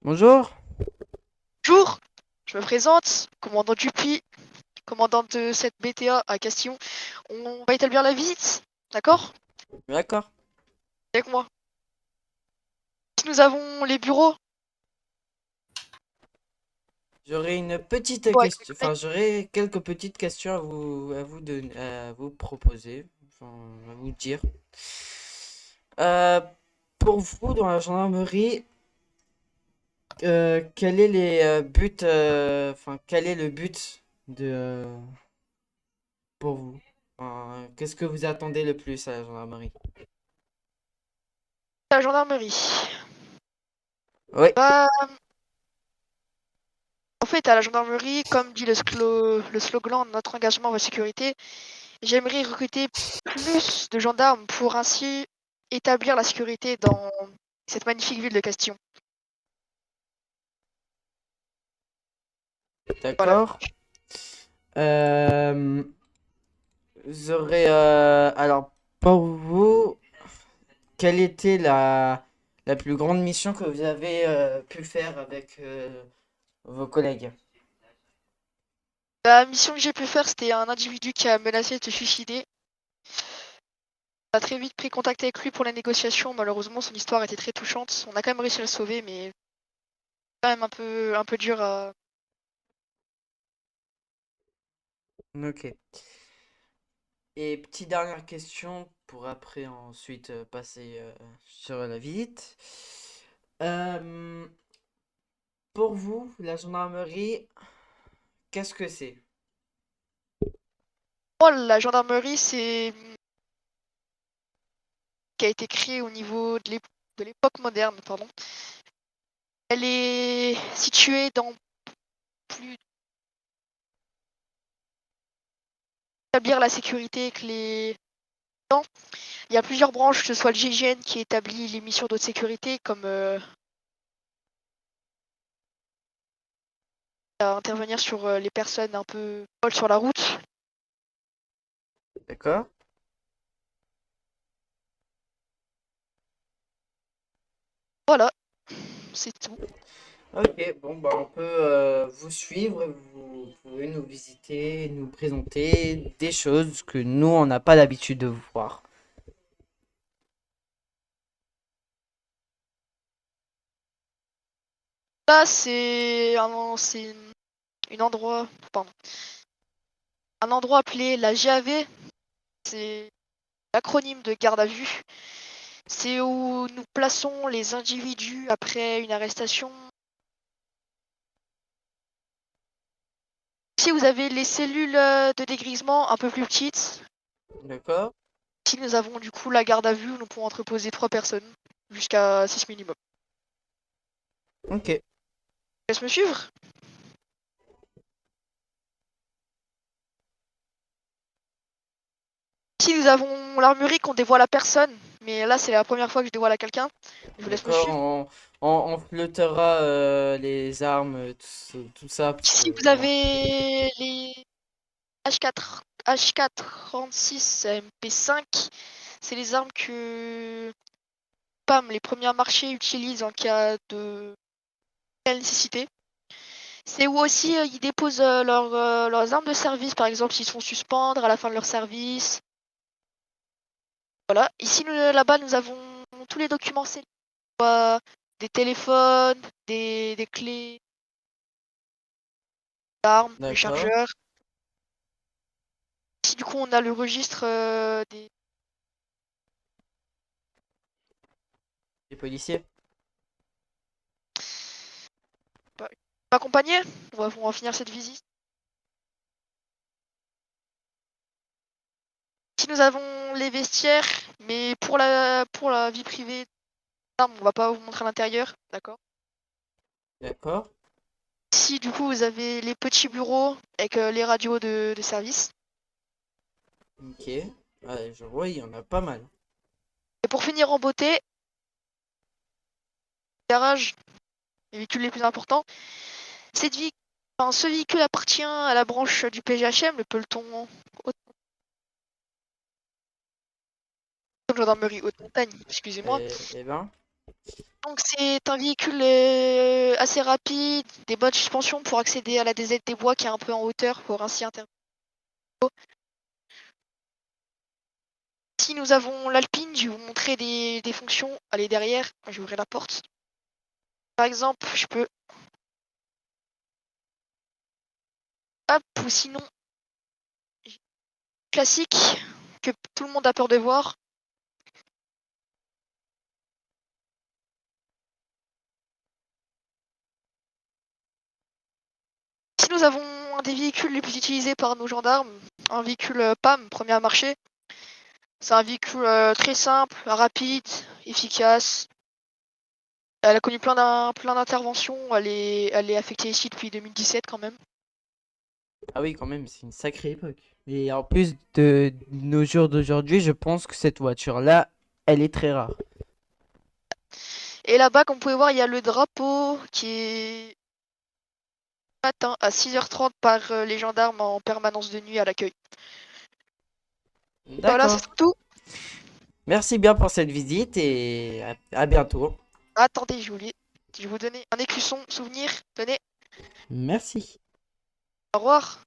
Bonjour. Bonjour, je me présente, commandant Dupuis, commandant de cette BTA à Castillon. On va établir la visite, d'accord? D'accord. Avec moi. Ici, nous avons les bureaux. J'aurais une petite Avec mes question, collègues. enfin j'aurais quelques petites questions à vous proposer, enfin à vous dire. Euh, pour vous dans la gendarmerie, quel est les buts, enfin quel est le but de pour vous? Enfin, qu'est-ce que vous attendez le plus à la gendarmerie? La gendarmerie. Oui, Bah, en fait, à la gendarmerie, comme dit le slogan Notre engagement, votre sécurité, j'aimerais recruter plus de gendarmes pour ainsi établir la sécurité dans cette magnifique ville de Castillon. Voilà. d'accord. Euh, J'aurais alors pour vous. Quelle était la plus grande mission que vous avez pu faire avec vos collègues? La mission que j'ai pu faire, c'était un individu qui a menacé de se suicider. On a très vite pris contact avec lui pour la négociation. Malheureusement, son histoire était très touchante. On a quand même réussi à le sauver, mais quand même un peu dur à... Ok. Et petite dernière question pour après ensuite passer sur la visite. Euh, pour vous, la gendarmerie, qu'est-ce que c'est? Moi, la gendarmerie, c'est qui a été créée au niveau de l'époque moderne, pardon. Elle est située dans plus d'établir la sécurité avec les gens. Il y a plusieurs branches, que ce soit le GIGN qui établit les missions de sécurité, comme à intervenir sur les personnes un peu folles sur la route. D'accord? Voilà, c'est tout. Ok, bon, bah, on peut vous suivre, vous pouvez nous visiter, nous présenter des choses que nous, on n'a pas l'habitude de voir. Là, c'est une endroit, pardon, un endroit appelé la GAV. C'est l'acronyme de garde à vue. C'est où nous plaçons les individus après une arrestation. Ici, vous avez les cellules de dégrisement un peu plus petites. D'accord? Ici, nous avons du coup la garde à vue où nous pouvons entreposer 3 personnes, jusqu'à 6 minimum. Ok. Laisse me suivre. Ici, nous avons l'armurerie qu'on dévoile à personne. Mais là, c'est la première fois que je dévoile à quelqu'un. Je vous laisse me D'accord, suivre. on flottera les armes, tout ça pour Ici, vous avez les H4, H436 MP5. C'est les armes que PAM, les premiers marchés, utilisent en cas de nécessité. C'est où aussi ils déposent leurs armes de service, par exemple s'ils se font suspendre à la fin de leur service. Voilà. Ici, là-bas, nous avons tous les documents des téléphones, des clés d'armes, les d'accord, chargeurs. Ici, du coup, on a le registre des... les policiers. Bah, m'accompagner. On va finir cette visite. Ici, nous avons les vestiaires, mais pour la vie privée, on va pas vous montrer l'intérieur, d'accord? D'accord, Ici, du coup, vous avez les petits bureaux avec les radios de service. ok. Ouais, je vois, il y en a pas mal. Et pour finir en beauté, garage, les véhicules les plus importants. Cette vie, enfin, ce véhicule appartient à la branche du PGHM, le peloton haute gendarmerie haute montagne, excusez-moi. Eh ben. Donc c'est un véhicule assez rapide, des bonnes suspensions pour accéder à la DZ des Bois qui est un peu en hauteur pour ainsi intervenir. Si nous avons l'Alpine, je vais vous montrer des fonctions. Allez derrière, je vais ouvrir la porte. Par exemple, je peux... Hop, ou sinon, classique, que tout le monde a peur de voir. Si nous avons un des véhicules les plus utilisés par nos gendarmes, un véhicule PAM, premier à marcher, c'est un véhicule très simple, rapide, efficace. Elle a connu plein d'interventions, elle est affectée ici depuis 2017 quand même. Ah oui, quand même, c'est une sacrée époque. Et en plus de nos jours d'aujourd'hui, je pense que cette voiture-là, elle est très rare. Et là-bas, comme vous pouvez voir, il y a le drapeau qui est matin à 6h30 par les gendarmes en permanence de nuit à l'accueil. Voilà, D'accord. c'est tout. Merci bien pour cette visite et à bientôt. Attendez, je vais vous donner un écusson souvenir. Tenez, Merci. au revoir.